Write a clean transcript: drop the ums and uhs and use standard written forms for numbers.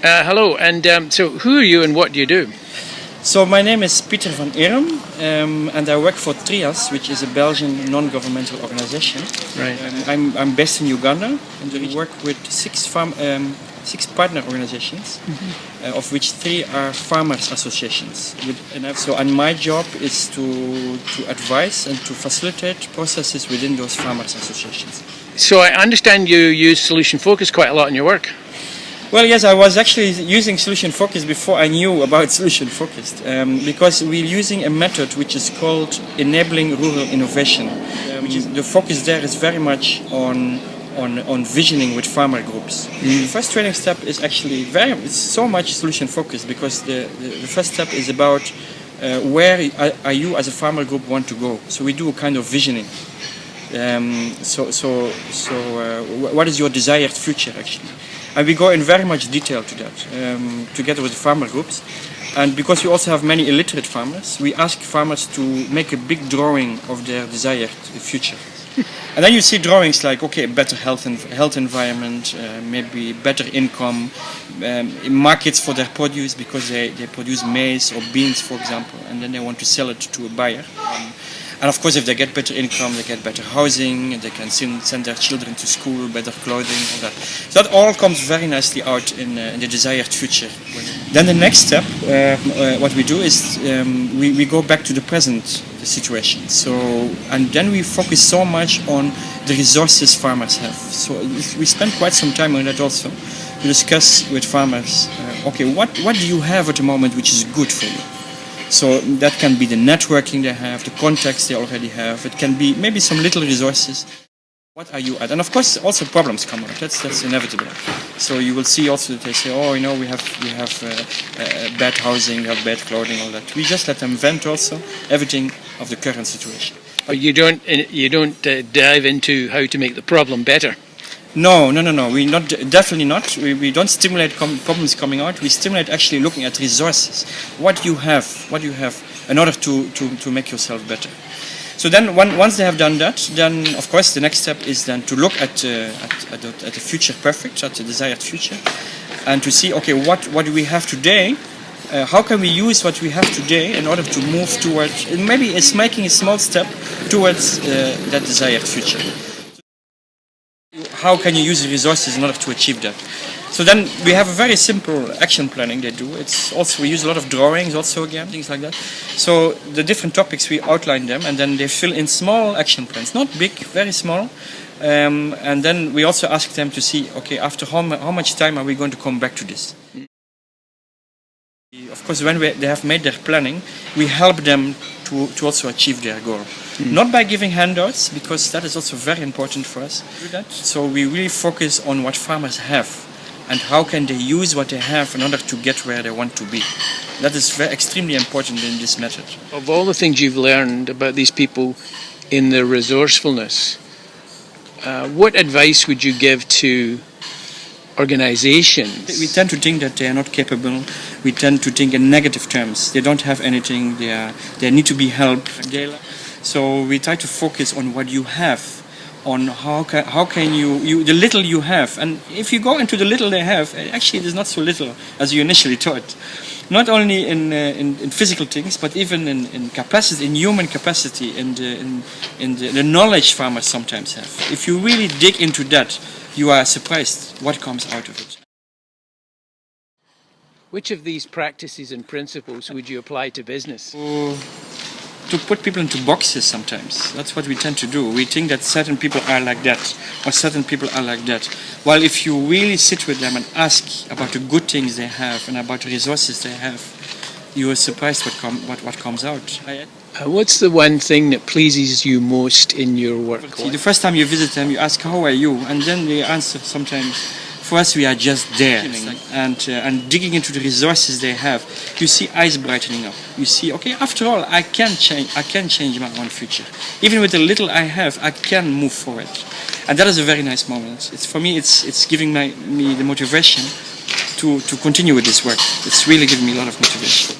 Hello, and so who are you and what do you do? So my name is Peter van Erum, and I work for TRIAS, which is a Belgian non-governmental organization. Right. I'm based in Uganda, and we work with six partner organizations, of which 3 are farmers associations. And my job is to advise and to facilitate processes within those farmers associations. So I understand you use solution focus quite a lot in your work. Well, yes, I was actually using solution focus before I knew about solution focused, because we're using a method which is called enabling rural innovation. The focus there is very much on visioning with farmer groups. The first training step is actually it's so much solution focused, because the first step is about where are you as a farmer group want to go. So we do a kind of visioning. What is your desired future actually? And we go in very much detail to that, together with the farmer groups. And because we also have many illiterate farmers, we ask farmers to make a big drawing of their desired future. And then you see drawings like, okay, better health environment, maybe better income, markets for their produce, because they produce maize or beans, for example, and then they want to sell it to a buyer. And of course, if they get better income, they get better housing, and they can send their children to school, better clothing, all that. So that all comes very nicely out in the desired future. Then the next step, what we do is we go back to the present situation. And then we focus so much on the resources farmers have. So we spend quite some time on that also, to discuss with farmers, okay, what do you have at the moment which is good for you? So that can be the networking they have, the contacts they already have. It can be maybe some little resources. What are you at? And of course, also problems come out. That's inevitable. So you will see also that they say, oh, you know, we have bad housing, we have bad clothing, all that. We just let them vent also everything of the current situation. But you don't dive into how to make the problem better. No. We definitely not. We don't stimulate problems coming out. We stimulate actually looking at resources. What you have in order to make yourself better. So then once they have done that, then of course the next step is then to look at the future perfect, at the desired future, and to see, okay, what do we have today? How can we use what we have today in order to move towards? Maybe it's making a small step towards that desired future. How can you use the resources in order to achieve that? So then we have a very simple action planning they do. It's also, we use a lot of drawings also again, things like that. So the different topics, we outline them, and then they fill in small action plans, not big, very small. And then we also ask them to see, okay, after how much time are we going to come back to this? Of course, when they have made their planning, we help them to also achieve their goal. Not by giving handouts, because that is also very important for us. So we really focus on what farmers have and how can they use what they have in order to get where they want to be. That is extremely important in this method. Of all the things you've learned about these people in their resourcefulness, what advice would you give to organizations? We tend to think that they are not capable. We tend to think in negative terms. They don't have anything. They need to be helped. So we try to focus on what you have, on how can you the little you have. And if you go into the little they have, actually it is not so little as you initially thought. Not only in physical things, but even in capacity, in human capacity, in the knowledge farmers sometimes have. If you really dig into that, you are surprised what comes out of it. Which of these practices and principles would you apply to business? To put people into boxes sometimes. That's what we tend to do. We think that certain people are like that, or certain people are like that. While if you really sit with them and ask about the good things they have and about the resources they have, you are surprised what comes out. What's the one thing that pleases you most in your work? The first time you visit them, you ask, how are you? And then they answer sometimes, for us we are just there. And digging into the resources they have, you see eyes brightening up. You see, okay, after all, I can change my own future. Even with the little I have, I can move forward. And that is a very nice moment. For me, it's giving me the motivation to continue with this work. It's really giving me a lot of motivation.